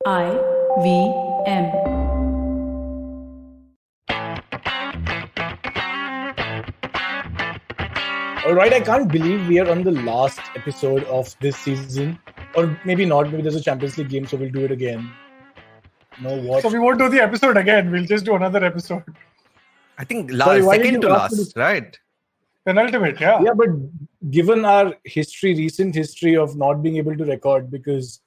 IVM. All right, I can't believe we are on the last episode of this season. Or maybe not, maybe there's a Champions League game, so we'll do it again. No, what? So we won't do the episode again. We'll just do another episode. I think Sorry, why did second you to ask me last, right? Penultimate, yeah. Yeah, but given our recent history of not being able to record because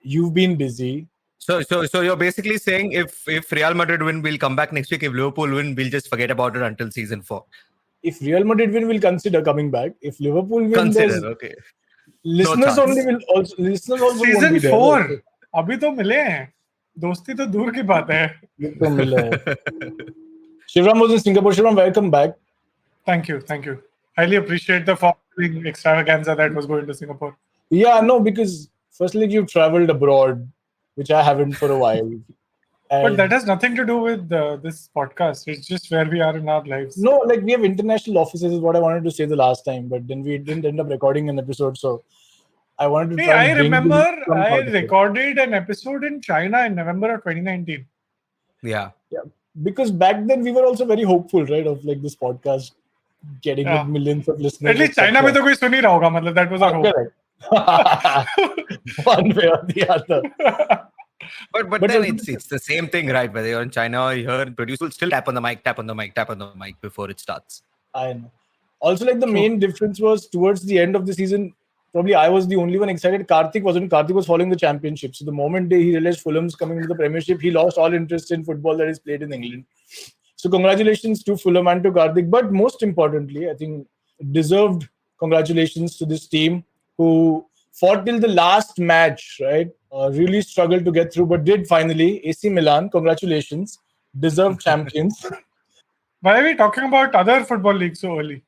you've been busy. So you're basically saying if Real Madrid win, we'll come back next week. If Liverpool win, we'll just forget about it until season 4. If Real Madrid win, we'll consider coming back. If Liverpool win, okay. listeners No only will also Season won't be there. 4. अभी तो मिले हैं. दोस्ती तो दूर की बात है. तो मिले हैं. Shivram was in Singapore. Shivram, welcome back. Thank you. Highly appreciate the following extravaganza that was going to Singapore. Yeah, no, because firstly you've traveled abroad, which I haven't for a while. But that has nothing to do with this podcast. It's just where we are in our lives. No, like we have international offices is what I wanted to say the last time, but then we didn't end up recording an episode, so I wanted to try. I remember I recorded an episode in China in November of 2019. Yeah. Because back then we were also very hopeful, right, of like this podcast getting with millions of listeners. At least China में तो कोई सुन ही रहा होगा, मतलब that was our hope. One way or the other. But then it's the same thing, right? Whether you're in China or here, producer will still tap on the mic before it starts. I know. Also, like the main difference was towards the end of the season, probably I was the only one excited. Karthik wasn't. Karthik was following the championship. So the moment he realized Fulham's coming into the Premiership, he lost all interest in football that is played in England. So congratulations to Fulham and to Karthik. But most importantly, I think deserved congratulations to this team who fought till the last match, right? Really struggled to get through, but did finally. AC Milan, congratulations. Deserved champions. Why are we talking about other football leagues so early?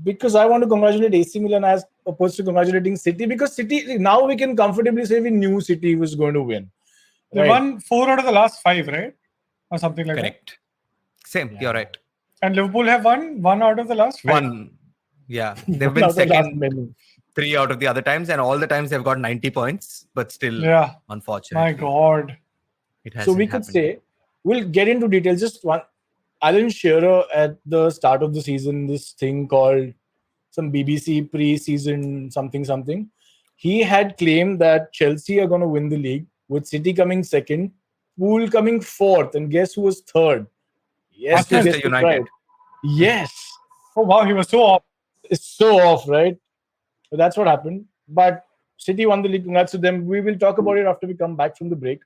Because I want to congratulate AC Milan as opposed to congratulating City. Because City, now we can comfortably say we knew City was going to win. They won 4 out of the last 5, right? Or something like Correct. that. Same, you're right. And Liverpool have won 1 out of the last 5. 1. Yeah. They've been second 3 out of the other times, and all the times they've got 90 points, but still, unfortunately. My God. So we could say, we'll get into details. Just one. Alan Shearer at the start of the season, this thing called some BBC pre-season something. He had claimed that Chelsea are going to win the league, with City coming second, Pool coming fourth, and guess who was third? Yes, Manchester United. Right. Yes. Oh wow, he was so off. It's so off, right? So that's what happened. But City won the league. Congrats to them. We will talk about it after we come back from the break.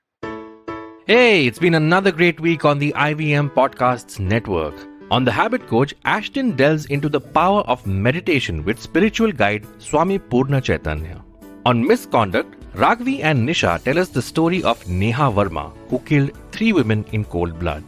Hey, it's been another great week on the IVM Podcasts Network. On The Habit Coach, Ashton delves into the power of meditation with spiritual guide Swami Purna Chaitanya. On Misconduct, Raghavi and Nisha tell us the story of Neha Verma, who killed 3 women in cold blood.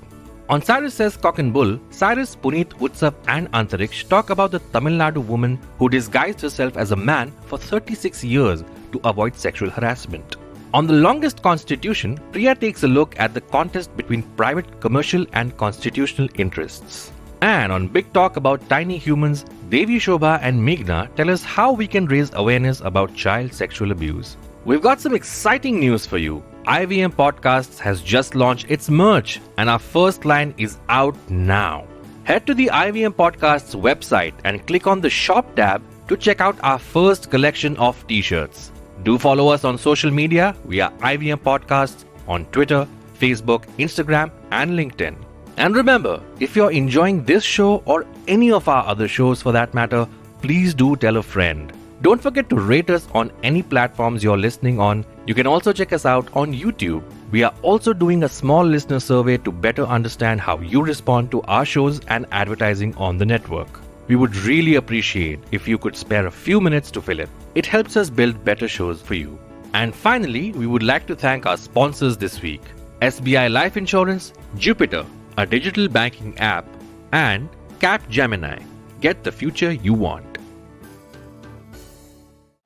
On Cyrus Says Cock and Bull, Cyrus, Puneet, Utsav and Antariksh talk about the Tamil Nadu woman who disguised herself as a man for 36 years to avoid sexual harassment. On The Longest Constitution, Priya takes a look at the contest between private, commercial and constitutional interests. And on Big Talk about tiny humans, Devi Shobha and Meghna tell us how we can raise awareness about child sexual abuse. We've got some exciting news for you. IVM Podcasts has just launched its merch and our first line is out now. Head to the IVM Podcasts website and click on the shop tab to check out our first collection of t-shirts. Do follow us on social media. We are IVM Podcasts on Twitter, Facebook, Instagram and LinkedIn. And remember, if you're enjoying this show or any of our other shows for that matter, please do tell a friend. Don't forget to rate us on any platforms you're listening on. You can also check us out on YouTube. We are also doing a small listener survey to better understand how you respond to our shows and advertising on the network. We would really appreciate if you could spare a few minutes to fill it. It helps us build better shows for you. And finally, we would like to thank our sponsors this week: SBI Life Insurance, Jupiter, a digital banking app, and Capgemini. Get the future you want.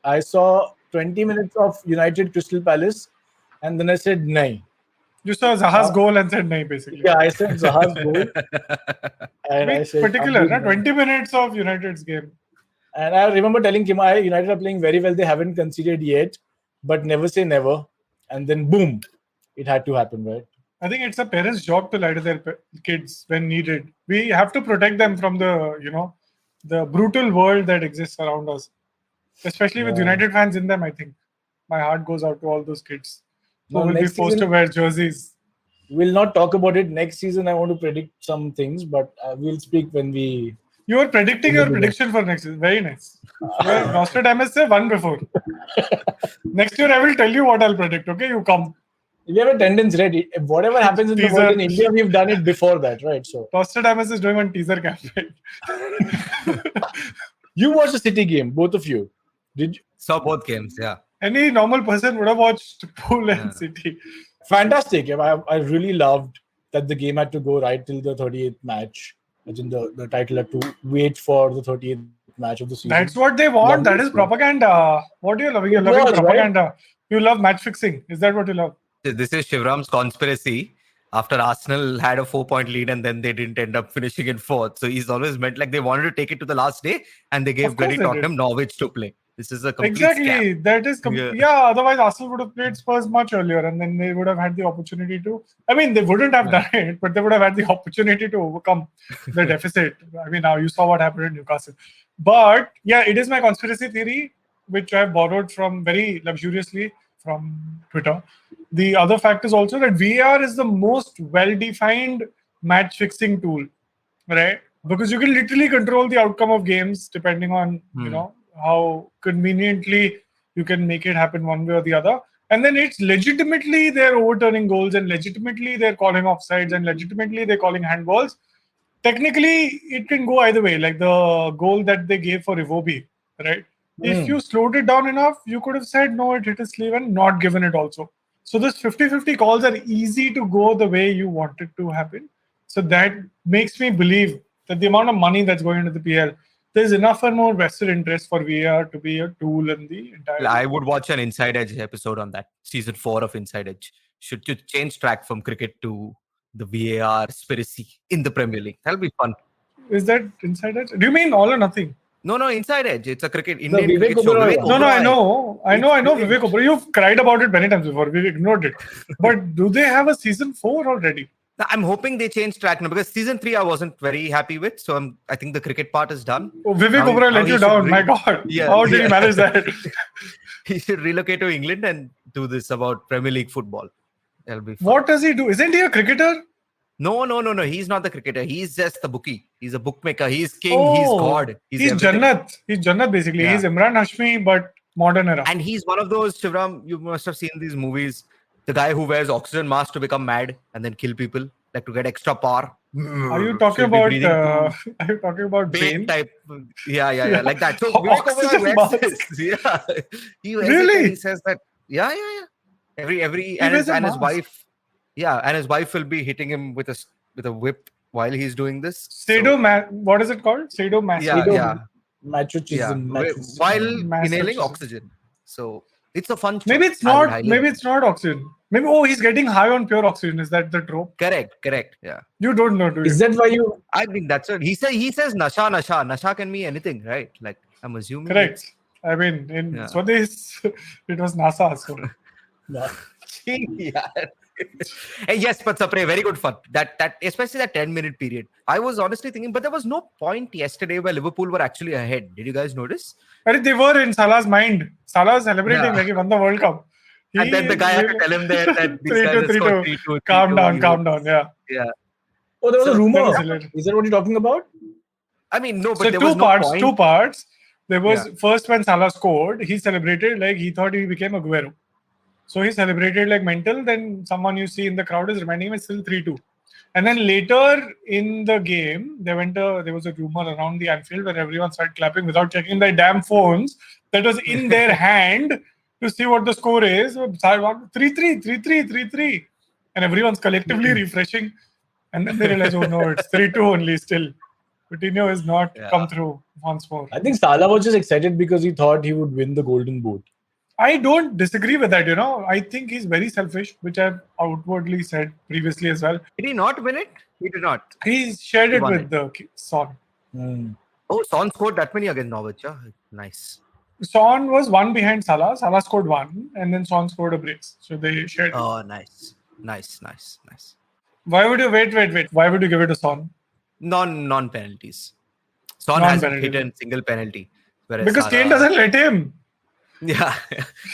I saw 20 minutes of United Crystal Palace and then I said, nahi. You saw Zaha's goal and said nahi, basically. Yeah, I said Zaha's goal. And I said, particular, 20 minutes of United's game. And I remember telling Kima, United are playing very well. They haven't conceded yet, but never say never. And then boom, it had to happen, right? I think it's a parent's job to lie to their kids when needed. We have to protect them from the brutal world that exists around us, especially with Yeah. United fans in them. I think my heart goes out to all those kids who Now, will be next forced to season- wear jerseys. We'll not talk about it next season. I want to predict some things, but we'll speak when we. You are predicting your prediction for next season. Very nice. Well, Nostradamus said one before. Next year, I will tell you what I'll predict. Okay, you come. We have a tendency, right? Whatever happens in the world in Teaser. India, we've done it before that, right? So Nostradamus is doing one teaser campaign. you watched the City game, both of you. Did you? Saw both games, yeah. Any normal person would have watched Pool and Yeah. City. Fantastic. I really loved that the game had to go right till the 38th match. As in the title had to wait for the 38th match of the season. That's what they want. Lovely That is stuff. propaganda. What are you loving? You're It loving was, right? propaganda. You love match fixing. Is that what you love? This is Shivram's conspiracy. After Arsenal had a 4-point lead and then they didn't end up finishing in fourth. So he's always meant like they wanted to take it to the last day and they gave Of course bloody they Tottenham Norwich to play. This is a complete Exactly. scam. That is Yeah. Otherwise, Arsenal would have played Spurs much earlier, and then they would have had the opportunity to. I mean, they wouldn't have done it, but they would have had the opportunity to overcome the deficit. I mean, now you saw what happened in Newcastle. But yeah, it is my conspiracy theory, which I have borrowed from very luxuriously from Twitter. The other fact is also that VAR is the most well-defined match-fixing tool, right? Because you can literally control the outcome of games depending on how conveniently you can make it happen one way or the other. And then it's legitimately they're overturning goals and legitimately they're calling offsides and legitimately they're calling handballs. Technically, it can go either way, like the goal that they gave for Iwobi, right? If you slowed it down enough, you could have said, no, it hit his sleeve and not given it also. So this 50-50 calls are easy to go the way you want it to happen. So that makes me believe that the amount of money that's going into the PL, there's enough and more vested interest for VAR to be a tool in the entire. I would watch an Inside Edge episode on that. Season 4 of Inside Edge. Should you change track from cricket to the VAR conspiracy in the Premier League? That'll be fun. Is that Inside Edge? Do you mean All or Nothing? No, Inside Edge. It's a Indian Vivek cricket show. Oberoi Vivek one. No, I Oberoi. know. I know Vivek Oberoi. You've cried about it many times before. We've ignored it. But do they have a season 4 already? I'm hoping they change track now because season 3 I wasn't very happy with. So I think the cricket part is done. Oh, Vivek Now- Oberoi now let he you should down. My God. Yeah, How did yeah. he manage that? He should relocate to England and do this about Premier League football. That'll be fun. What does he do? Isn't he a cricketer? No. He's not the cricketer. He's just the bookie. He's a bookmaker. He's king. He's God. He's everything. Jannat. He's Jannat basically. Yeah. He's Imran Hashmi, but modern era. And he's one of those, Shivram, you must have seen these movies. The guy who wears oxygen mask to become mad and then kill people, like to get extra power. Are you talking about? Are you talking about Bane Bane? type? Yeah, like that. So Oxygen Vivek Oberoi mask. wears this. Yeah, he wears Really? it and he says that. Yeah. Every and wears his, a and his mask. wife. Yeah, and his wife will be hitting him with a whip while he's doing this. What is it called? Sadomasochism. Yeah. Machism. While Masochism. inhaling oxygen. So it's a fun show. Maybe it's I would not. highly Maybe recommend. it's not oxygen. Maybe he's getting high on pure oxygen. Is that the trope? Correct. Yeah. You don't know, do you? Is that why you? I think that's it. He says nasha. Nasha can be anything, right? Like I'm assuming. Correct. I mean, in Yeah. Swades, it was NASA. So Yeah. And yes, but Sapre, very good fun. That especially that 10-minute period. I was honestly thinking, but there was no point yesterday where Liverpool were actually ahead. Did you guys notice? but they were in Salah's mind. Salah was celebrating Yeah. like he won the World Cup. And then the guy had to tell him there that these guys have scored 3-2. Calm down. Yeah. Yeah. Oh, there was So, a that rumor. was hilarious. Is that what you're talking about? I mean, no, but So there was two no point. parts. There was Yeah. first when Salah scored, he celebrated like he thought he became Aguero. So he celebrated like mental. Then someone you see in the crowd is reminding him it's still 3-2. And then later in the game, there was a rumor around the Anfield where everyone started clapping without checking their damn phones that was in their hand to see what the score is. 3-3. And everyone's collectively refreshing. And then they realize, oh no, it's 3-2 only still. Coutinho has not come through once more. I think Salah was just excited because he thought he would win the Golden Boot. I don't disagree with that, I think he's very selfish, which I've outwardly said previously as well. Did he not win it? He did not. He shared it won with the Son. Oh, Son scored that many against Norwich. Yeah. Nice. Son was one behind Salah. Salah scored one, and then Son scored a brace. So they shared it. Oh, nice. Nice. Why would you wait? Why would you give it to Son? Non penalties. Son hasn't hit Non-penalties. a single penalty. Whereas Because Salah, Kane doesn't let him. Yeah.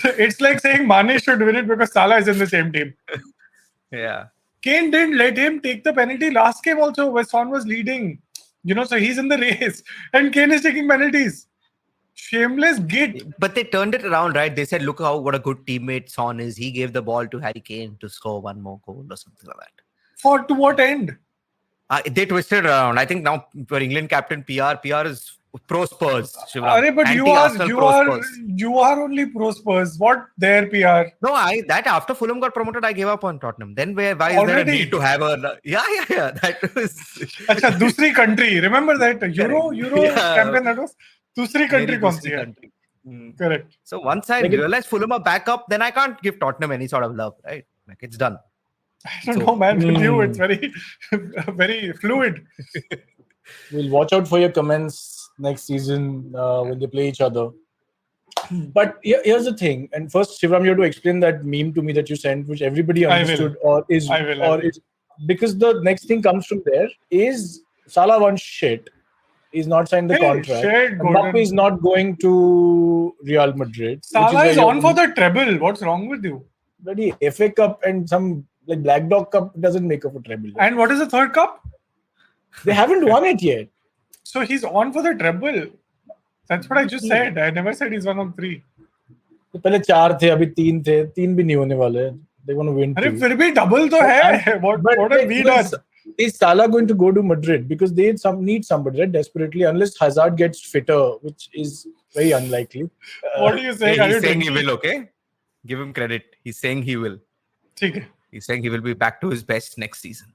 It's like saying Mane should win it because Salah is in the same team. Yeah. Kane didn't let him take the penalty last game also where Son was leading. So he's in the race and Kane is taking penalties. Shameless git. But they turned it around, right? They said, look what a good teammate Son is. He gave the ball to Harry Kane to score one more goal or something like that. To what end? They twisted around. I think now for England captain PR is pro Spurs. But you are only pro Spurs. What their PR? No, that after Fulham got promoted, I gave up on Tottenham. Then why is there a need to have a? Yeah. That was. Acha, दूसरी country. Remember that Euro campaign that was. दूसरी country कौन सी है? Correct. So once I realized Fulham are back up, then I can't give Tottenham any sort of love, right? Like it's done. I don't know, man. With you, it's very, very fluid. We'll watch out for your comments next season when they play each other. But here's the thing. And first, Shivram, you have to explain that meme to me that you sent, which everybody understood I will. Because the next thing comes from there is Salah wants shit. He's not signed the contract. Mbappe is not going to Real Madrid. Salah is on for the treble. What's wrong with you? Bloody FA Cup and some like Black Dog Cup doesn't make up a treble. And what is the third cup? They haven't won it yet. So he's on for the treble. That's what I just said. I never said he's one of three. पहले 4 थे, अभी 3 थे. 3 भी नहीं होने वाले. They want to win. अरे फिर भी double तो है. What have we done? Is Salah going to go to Madrid because they need somebody, right? Desperately, unless Hazard gets fitter, which is very unlikely. What are you saying? He's saying he will. Okay, give him credit. He's saying he will. Okay. He's saying he will be back to his best next season.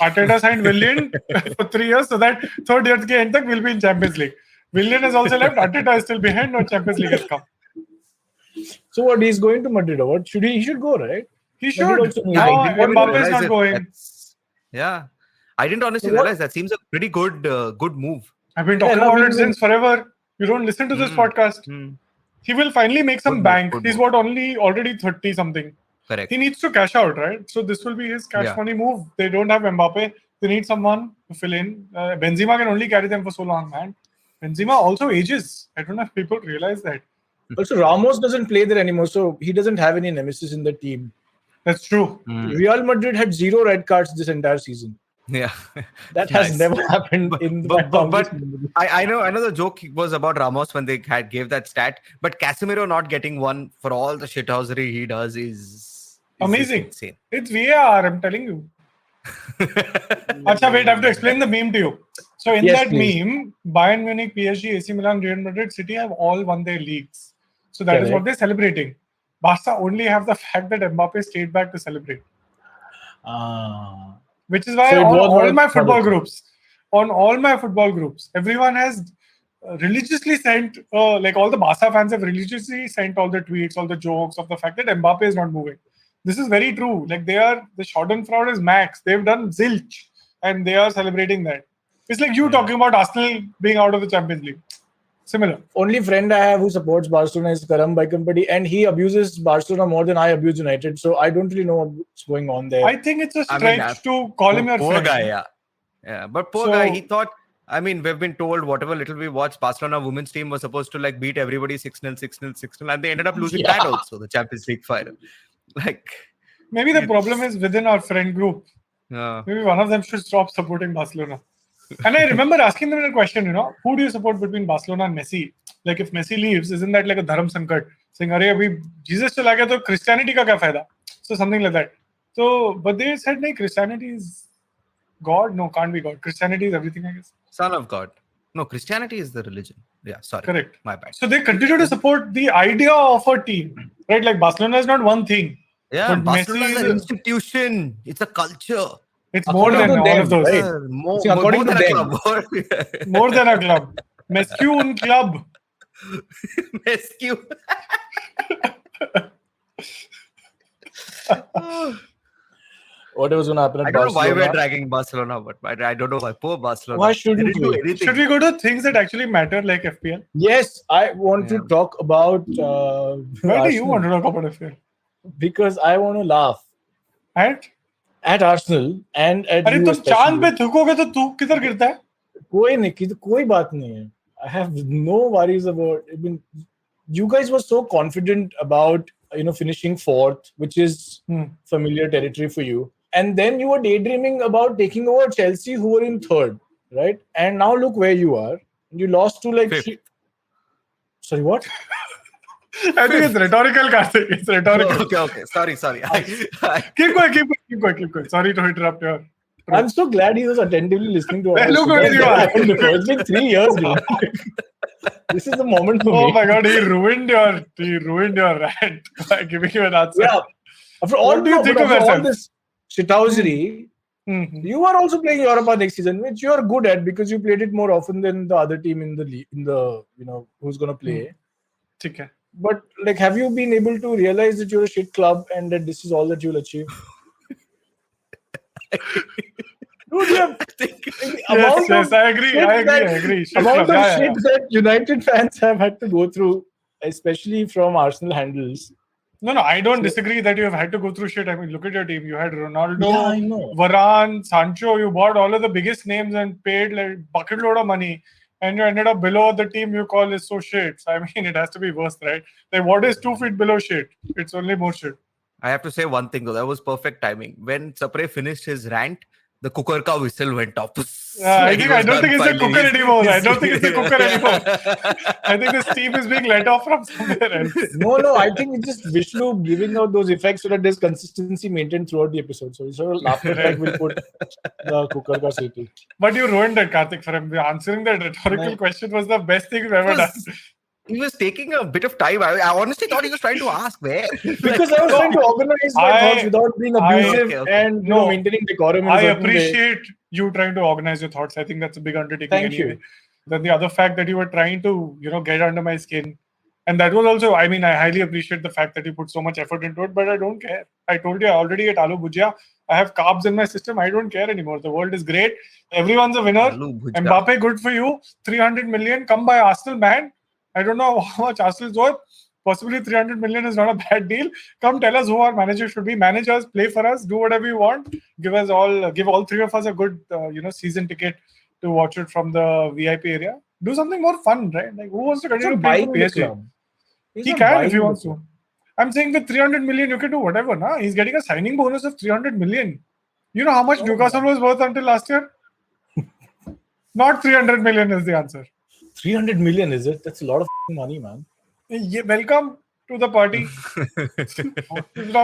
Arteta signed Willian for 3 years, so that third year के end तक will be in Champions League. Willian has also left. Arteta is still behind. No Champions League has come. So what? He's going to Madrid, or what? He should go, right? He should. Mbappe is not going. Yeah, I didn't honestly realize that. Seems a pretty good move. I've been talking about it since forever. You don't listen to this podcast. He will finally make some bank. He's already 30 something. Correct. He needs to cash out, right? So this will be his cash money move. They don't have Mbappe. They need someone to fill in. Benzema can only carry them for so long, man. Benzema also ages. I don't know if people realize that. Also, Ramos doesn't play there anymore, so he doesn't have any nemesis in the team. That's true. Real Madrid had 0 red cards this entire season. Yeah, that has never happened in the but I know the joke was about Ramos when they gave that stat, but Casemiro not getting one for all the shithousery he does is amazing. Insane. It's VAR, I'm telling you. Acha, wait, I have to explain the meme to you. So in that meme, Bayern Munich, PSG, AC Milan, Real Madrid, City have all won their leagues. So that is what they're celebrating. Barca only have the fact that Mbappe stayed back to celebrate. Which is why on all my football groups, everyone has religiously sent, like all the Barca fans have religiously sent all the tweets, all the jokes of the fact that Mbappe is not moving. This is very true. Like the Schadenfreude is max. They've done zilch and they are celebrating that. It's like you talking about Arsenal being out of the Champions League. Similar. Only friend I have who supports Barcelona is Karam Baikampadi, and he abuses Barcelona more than I abuse United. So I don't really know what's going on there. I think it's a stretch to call him your friend. Poor guy, yeah. But poor guy, he thought. I mean, we've been told whatever little we watched, Barcelona women's team was supposed to like beat everybody 6-0, 6-0, 6-0, and they ended up losing that also, the Champions League final. Like maybe the problem is within our friend group. Maybe one of them should stop supporting Barcelona. And I remember asking them a question, who do you support between Barcelona and Messi? Like if Messi leaves, isn't that like a dharam sankat? Saying, "Arey, abhi Jesus chala gaya, to Christianity ka kya fayda?" So something like that. So, but they said, "No, Christianity is God." No, can't be God. Christianity is everything, I guess. Son of God. No, Christianity is the religion. Yeah, sorry. Correct. My bad. So they continue to support the idea of a team, right? Like Barcelona is not one thing. Yeah, but Barcelona is an institution. It's a culture. It's more than all of those. Right? More according than to a them. club. More than a club. Mescu un club. Mescu. Whatever's going to happen at I don't know why Barcelona. we're dragging Barcelona, but I don't know why. Poor Barcelona. Why shouldn't do we? anything? Should we go to things that actually matter, like FPL? Yes, I want to talk about. Why do you want to talk about FPL? because I want to laugh Right? at Arsenal and at अरे you तुम चांद पे especially. थूकोगे तो तू किधर गिरता है? कोई बात नहीं है. I have no worries about. I mean, you guys were so confident about finishing fourth, which is familiar territory for you. And then you were daydreaming about taking over Chelsea, who were in third, right? And now look where you are. You lost to like. Fifth. Sorry, what? I think it's rhetorical, Karthik. It's rhetorical. Okay. Sorry. Keep going. Sorry to interrupt your. I'm so glad he was attentively listening to us. Look where you are. It's been 3 years, dude. This is the moment for me. Oh my God, he ruined your rant by giving you an answer. Yeah. After all, What do you think of all yourself? this shithousery, you are also playing Europa next season, which you are good at because you played it more often than the other team in the league, who's going to play. Okay. But like, have you been able to realize that you're a shit club and that this is all that you'll achieve? Dude, Yes, I agree. Shit Amount club. of shit that United fans have had to go through, especially from Arsenal handles. No, I don't disagree that you have had to go through shit. I mean, look at your team. You had Ronaldo, Yeah, I know. Varane, Sancho. You bought all of the biggest names and paid like bucket load of money, and you ended up below the team you call is so shit. So, I mean, it has to be worse, right? Like, what is 2 feet below shit? It's only more shit. I have to say one thing though. That was perfect timing. When Sapre finished his rant, the cooker ka whistle went off. I don't think it's a cooker anymore. I think the steam is being let off from somewhere else. No. I think it's just Vishnu giving out those effects so that there's consistency maintained throughout the episode. So it's sort of laughter track will put the cooker ka seeti. But you ruined it, Karthik, for him. Answering that rhetorical question was the best thing you've ever done. He was taking a bit of time. I honestly thought he was trying to ask where. Because I was trying to organize my thoughts without being abusive and maintaining decorum. I appreciate you trying to organize your thoughts. I think that's a big undertaking. Thank anyway. you. Then the other fact that you were trying to, get under my skin. And that was also, I highly appreciate the fact that you put so much effort into it, but I don't care. I told you I already ate aloo bhujia. I have carbs in my system. I don't care anymore. The world is great. Everyone's a winner. Mbappe, good for you. 300 million. Come by Arsenal, man. I don't know how much Arsenal is worth. Possibly 300 million is not a bad deal. Come tell us who our manager should be. Manage us, play for us, do whatever you want. Give all three of us a good, season ticket to watch it from the VIP area. Do something more fun, right? Like, who wants to continue playing for PSG? He can if he wants to. I'm saying with 300 million, you can do whatever. Nah? He's getting a signing bonus of 300 million. You know how much Newcastle was worth until last year? Not 300 million is the answer. 300 million, is it? That's a lot of money, man. Yeah, welcome to the party.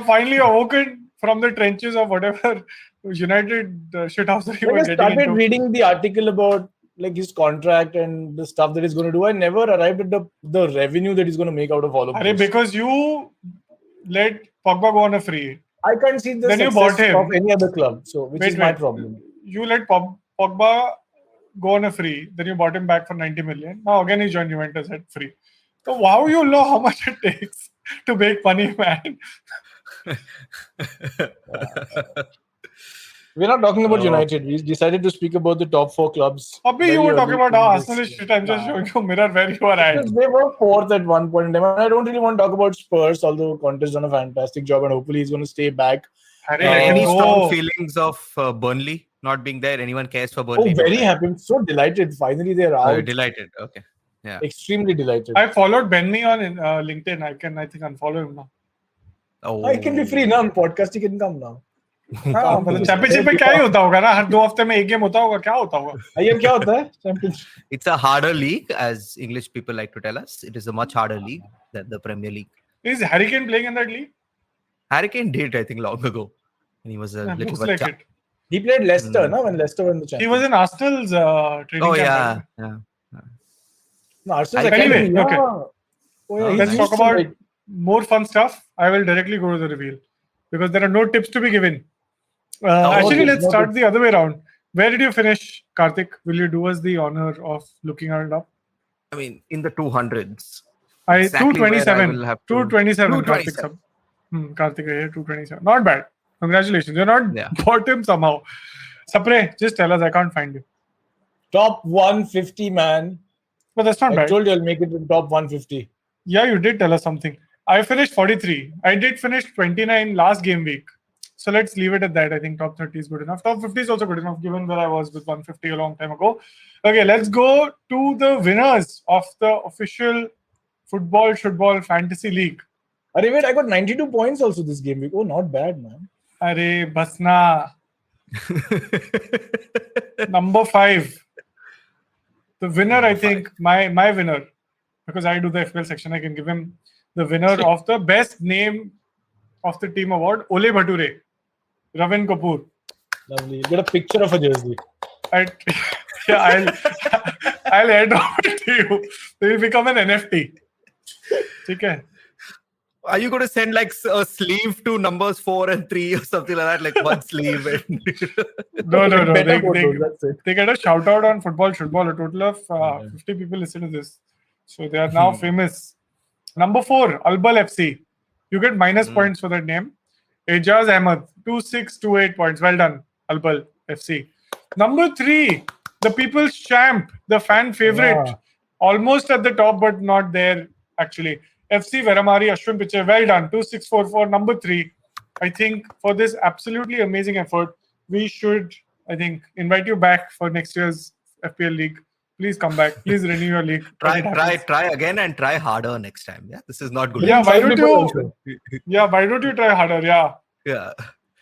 Finally awoken from the trenches of whatever United shithousery you were getting into. I started reading the article about like his contract and the stuff that he's going to do. I never arrived at the revenue that he's going to make out of all of this. Because you let Pogba go on a free. I can't see the success of any other club, which is my problem. You let Pogba go on a free, then you bought him back for 90 million. Now again he joined Juventus at free. So how you know how much it takes to make money, man? We're not talking about United. We decided to speak about the top 4 clubs. You were talking about how Arsenal is shit. I'm just showing you a mirror where you are at. Because they were 4th at one point in time. And I don't really want to talk about Spurs, although Conte's done a fantastic job and hopefully he's going to stay back. Any strong feelings of Burnley not being there? Anyone cares for Burnley? Oh, very happy. I'm so delighted. Finally, they're out. Oh, delighted. Okay. Yeah. Extremely delighted. I followed Benny on LinkedIn. I think unfollow him now. Oh, I can be free now on podcast. He can come now. Championship में क्या ही होता होगा ना हर 2 हफ्ते में एक game होता होगा क्या होता होगा ये क्या होता है championship It's a harder league, as English people like to tell us. It is a much harder league than the Premier League. Is Harry Kane playing in that league? Harry Kane did, I think, long ago. And he was a little bit. Like it. He played Leicester, no? When Leicester won the championship. He was in Arsenal's training camp. No, Arsenal's anyway, okay. Oh, yeah, let's talk about more fun stuff. I will directly go to the reveal because there are no tips to be given. Actually, let's start the other way around. Where did you finish, Karthik? Will you do us the honor of looking it up? I mean, in the 200s. 227. 227. Karthik here, 227. Not bad. Congratulations. You're not bottom somehow. Sapre, just tell us. I can't find you. Top 150, man. But that's not bad. I told you I'll make it in top 150. Yeah, you did tell us something. I finished 43. I did finish 29 last game week. So let's leave it at that. I think top 30 is good enough. Top 50 is also good enough given where I was with 150 a long time ago. Okay, let's go to the winners of the official Football Shootball Fantasy League. Arey, wait, I got 92 points also this game week. Oh, not bad, man. Arey, Basna. Number 5. The winner, I think, my winner, because I do the FPL section, I can give him the winner of the best name of the team award, Ole Bhature, Ravin Kapoor. Lovely. You get a picture of a jersey. I'll airdrop it to you. It will become an NFT. Okay. Are you going to send like a sleeve to numbers 4 and 3 or something like that? Like one sleeve. No. Better photos, that's it. They get a shout out on Football Shootball. A total of 50 people listen to this. So they are now famous. Number 4, Albal FC. You get minus points for that name. Ejaz Ahmed, 2628 points. Well done, Albal FC. Number 3, the people's champ, the fan favorite. Yeah. Almost at the top, but not there actually. FC Veramari Ashwin Piche. Well done, 2644. Number 3. I think for this absolutely amazing effort, we should, I think, invite you back for next year's FPL League. Please come back. Please renew your league. Try again and try harder next time. Yeah, this is not good. Yeah, why don't Also. you try harder? Yeah, Yeah.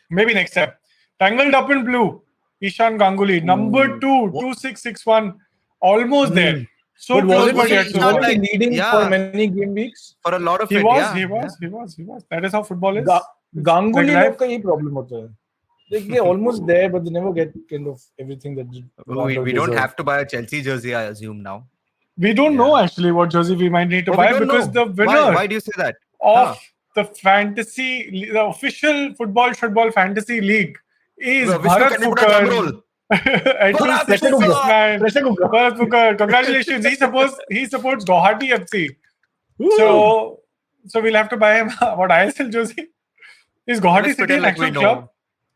maybe next time. Tangled Up in Blue, Ishan Ganguly, number 2, 2661, almost there. So But close, wasn't but he yet so not far. wasn't he like- leading yeah. for many game weeks? For a lot of He it. was. Yeah. That is how football is. Ganguly Like लोग का यही problem होता है. They're almost there, but they never get kind of everything that they want or We don't deserve. have to buy a Chelsea jersey, I assume now. We don't know actually what jersey we might need to Oh, we buy don't because know. the winner Why do you say that? of the official Football Shootball Fantasy League is Vishnu, Bharat can you put a drum Fukar. roll? At Bharat 2669. Pressure cooker. Bharat Fukar, congratulations. He supports Guwahati FC. So we'll have to buy him what ISL jersey? Is Guwahati Let's City pretend an like we actual know. club?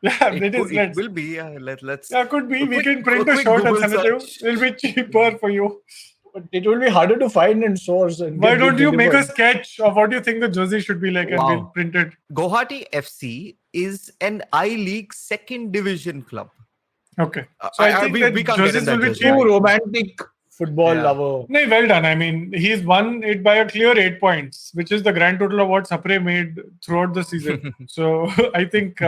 Yeah, it is. It will be. Yeah, let's. Yeah, could be. We quick- can print a quick shirt and Google send it to you. search. It'll be cheaper for you. But it will be harder to find and source. And Why get don't you make a delivered. sketch of what you think the jersey should be like and Wow. we'll print it? Guwahati FC is an I-League second division club. Okay. So I think we that can't get in jerseys that will be jersey. cheap. True romantic football Yeah. lover. No, well done. I mean, he's won it by a clear 8 points, which is the grand total of what Sapre made throughout the season. So I think,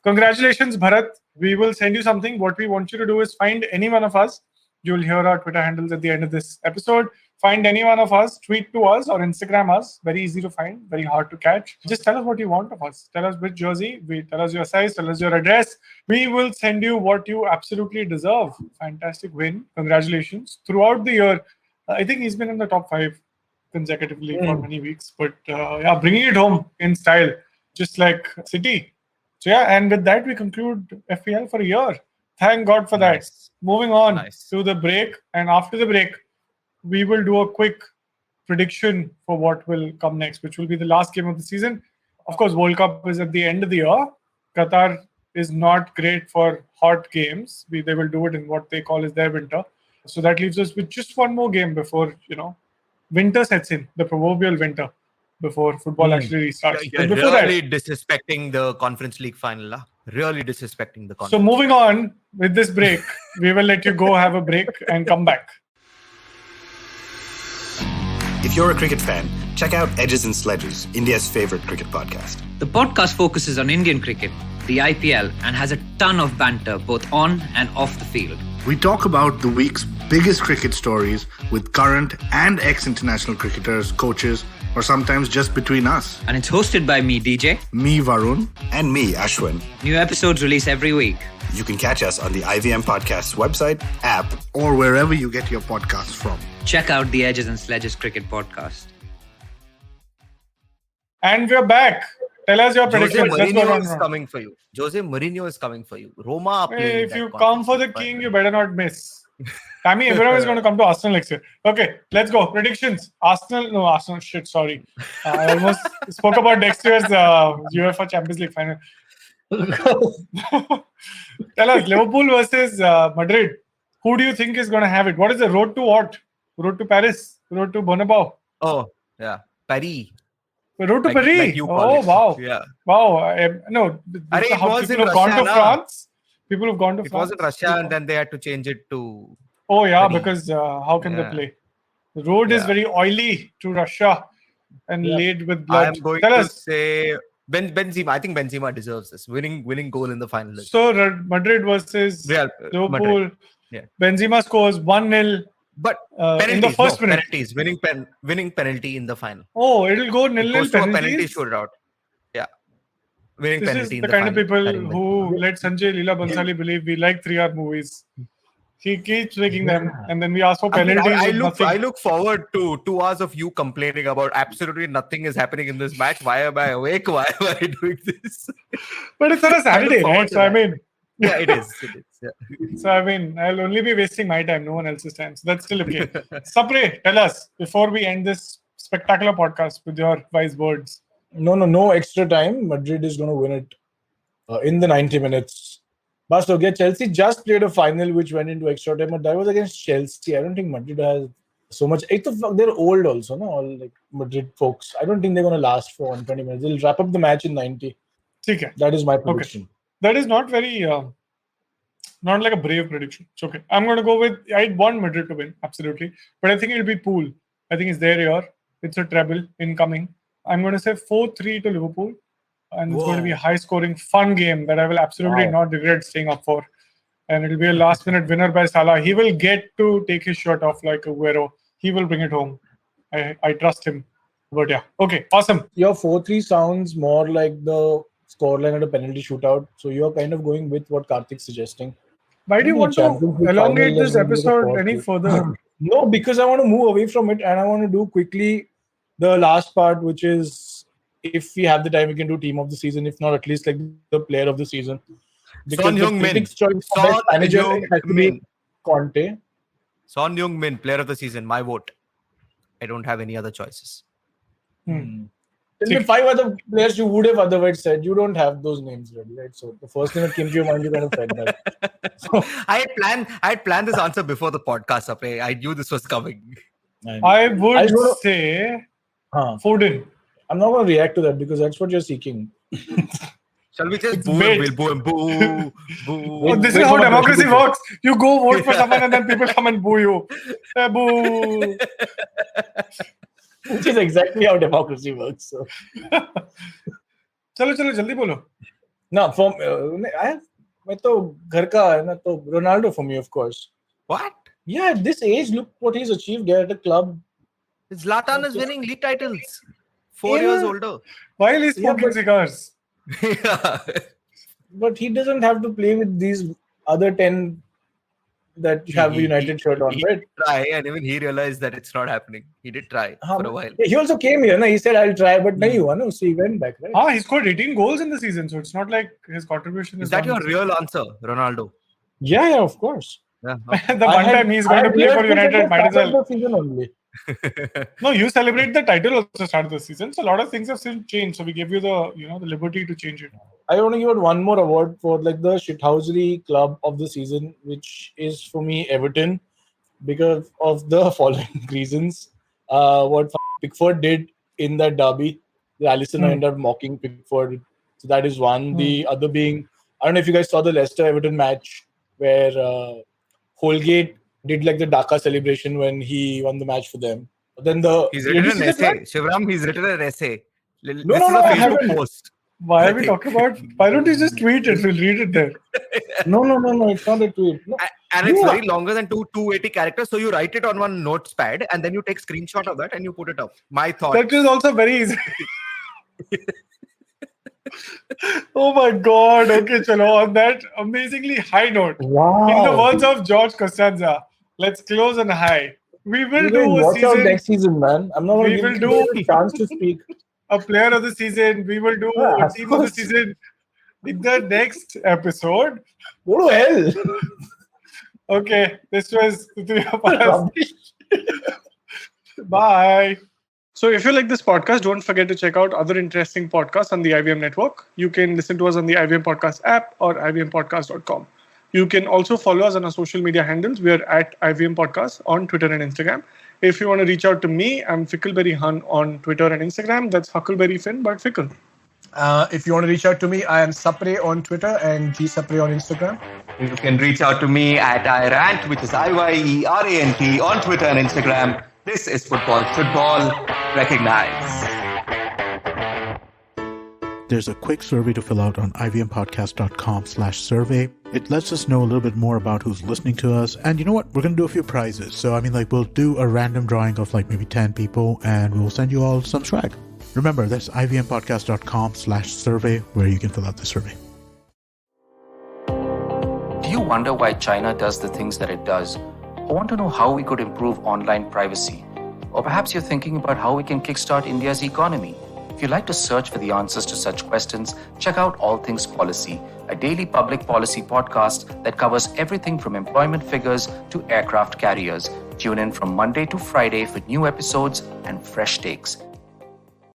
congratulations, Bharat. We will send you something. What we want you to do is find any one of us. You'll hear our Twitter handles at the end of this episode. Find any one of us, tweet to us or Instagram us. Very easy to find, very hard to catch. Just tell us what you want of us. Tell us which jersey. Tell us your size. Tell us your address. We will send you what you absolutely deserve. Fantastic win. Congratulations. Throughout the year, I think he's been in the top 5 consecutively for many weeks. But bringing it home in style, just like City. So and with that, we conclude FPL for a year. Thank God for that. Nice. Moving on Nice. to the break. And after the break, we will do a quick prediction for what will come next, which will be the last game of the season. Of course, World Cup is at the end of the year. Qatar is not great for hot games. They will do it in what they call as their winter. So that leaves us with just one more game before, winter sets in, the proverbial winter, before football actually restarts. You're But before really that, disrespecting the Conference League final. Lah. Really disrespecting the so Conference. moving on with this break, we will let you go have a break and come back. If you're a cricket fan, check out Edges and Sledges, India's favorite cricket podcast. The podcast focuses on Indian cricket, the IPL, and has a ton of banter both on and off the field. We talk about the week's biggest cricket stories with current and ex-international cricketers, coaches, or sometimes just between us. And it's hosted by me, DJ. Me, Varun. And me, Ashwin. New episodes release every week. You can catch us on the IVM Podcast's website, app, Or wherever you get your podcasts from. Check out the Edges and Sledges Cricket Podcast. And we're back. Tell us your Jose predictions. Let's go Mourinho round is round. coming for you. Jose Mourinho is coming for you. Roma are playing. Hey, if that you come Conference for the League king, final. you better not miss. Tammy Abraham is going to come to Arsenal next year. Okay, let's go. Predictions. Arsenal. Shit, sorry. I almost spoke about next year's UEFA Champions League final. Tell us, Liverpool versus Madrid. Who do you think is going to have it? What is the road to what? Road to Paris? Road to Bernabeu? Oh, yeah. Paris. Road to like Paris. you call it. Wow. Yeah. Wow. No, Arey, it how was people in have gone Russia, to na? France. People have gone to It France. was in Russia, and then they had to change it to Oh, yeah, Paris. because how can they Yeah. play? The road is Yeah. very oily to Russia and Yeah. laid with blood. I'm going Tell to us. say Benzema. I think Benzema deserves this. Winning goal in the final. So, Madrid versus Real Liverpool. Madrid. Yeah. Benzema scores 1-0 But in the first minute. penalties. Winning penalty in the final. Oh, it'll go It 0-0 goes to a penalty penalties. shootout. Yeah. Winning This is penalty in the the kind of final. people Karim who Benzema. let Sanjay Leela Bansali believe we like 3-hour movies. He keeps making them, and then we ask for I mean, penalties. I with look nothing. I look forward to 2 hours of you complaining about absolutely nothing is happening in this match. Why am I awake? Why am I doing this? But it's on a Saturday, forward right? to So I that. mean, Yeah, it is. Yeah. so I mean, I'll only be wasting my time, no one else's time. So that's still okay. Sapre, tell us before we end this spectacular podcast with your wise words. No extra time. Madrid is going to win it in the 90 minutes. But okay, Chelsea just played a final which went into extra time, but that was against Chelsea. I don't think Madrid has so much. They're old also, no? All like Madrid folks. I don't think they're going to last for 120 minutes. They'll wrap up the match in 90. Okay. That is my prediction. That is not very, not like a brave prediction. It's okay. I'm going to go with, I'd want Madrid to win, absolutely. But I think it'll be Pool. I think it's their year. It's a treble incoming. I'm going to say 4-3 to Liverpool. And it's going to be a high-scoring, fun game that I will absolutely not regret staying up for. And it'll be a last-minute winner by Salah. He will get to take his shirt off like Aguero. He will bring it home. I trust him. But yeah, okay, awesome. Your 4-3 sounds more like the scoreline at a penalty shootout. So you're kind of going with what Karthik's suggesting. Why do you want to elongate this episode any further? No, because I want to move away from it and I want to do quickly the last part, which is if we have the time, we can do team of the season. If not, at least like the player of the season. Because Son Heung-min. Son Heung-min. Conte. Son Heung-min, player of the season. My vote. I don't have any other choices. Tell me 5 other players you would have otherwise said. You don't have those names ready, right? So the first thing that came to your mind, you kind of said that. So, I had planned this answer before the podcast. Sapre. I knew this was coming. I would say Foden. I'm not going to react to that because that's what you're seeking. Shall we just boo him? We'll boo him. Boo. Oh, this is how democracy works. You go vote for someone and then people come and boo you. Boo. Which is exactly how democracy works. So. चलो जल्दी बोलो. No, from मैं तो घर का है ना तो Ronaldo for me, of course. What? Yeah, at this age, look what he's achieved at a club. Zlatan is winning league titles. 4 years older. While he's smoking cigars. Yeah. But he doesn't have to play with these other 10 that you have a United shirt on, right? Did try, and even he realized that it's not happening. He did try for a while. He also came here, na? He said, I'll try, but nahi hua, no? So he went back, right? He scored 18 goals in the season, so it's not like his contribution is... Is that your real answer, Ronaldo? Yeah, of course. Yeah. The one time he's going to play for United, might as well. Season only. No, you celebrate the title also start of the season. So a lot of things have still changed. So we give you the the liberty to change it. I want to give out one more award for like the shithousery club of the season, which is for me Everton, because of the following reasons. What Pickford did in that derby, the Alisson ended up mocking Pickford. So that is one. The other being, I don't know if you guys saw the Leicester Everton match where Holgate did like the Dhaka celebration when he won the match for them. But then he's written an essay. Shivram, he's written an essay. No, I haven't. Post. Why are we talking about? Why don't you just tweet it? We'll read it there. No. It's not a tweet. No. And it's very longer than 280 characters. So you write it on one notes pad and then you take screenshot of that and you put it up. My thought. That is also very easy. Oh my God. Okay, chalo. On that amazingly high note. Wow. In the words of George Costanza, let's close on high. We will do a watch out season. next season, man. I'm not going to give you a chance to speak. A player of the season. We will do a team of the season in the next episode. Go to hell. Okay, this was the three of us. Bye. So if you like this podcast, don't forget to check out other interesting podcasts on the IVM network. You can listen to us on the IVM Podcast app or ivmpodcast.com. You can also follow us on our social media handles. We are at IVM Podcast on Twitter and Instagram. If you want to reach out to me, I'm Fickleberry Hun on Twitter and Instagram. That's Huckleberry Finn, but Fickle. If you want to reach out to me, I am Sapre on Twitter and Sapre on Instagram. You can reach out to me at iRant, which is IYERANT on Twitter and Instagram. This is Football Shootball. Recognize. There's a quick survey to fill out on ivmpodcast.com/survey. It lets us know a little bit more about who's listening to us. And you know what? We're going to do a few prizes. So, we'll do a random drawing of maybe 10 people and we'll send you all some swag. Remember, that's ivmpodcast.com/survey where you can fill out the survey. Do you wonder why China does the things that it does? Or want to know how we could improve online privacy? Or perhaps you're thinking about how we can kickstart India's economy. If you'd like to search for the answers to such questions, check out All Things Policy, a daily public policy podcast that covers everything from employment figures to aircraft carriers. Tune in from Monday to Friday for new episodes and fresh takes.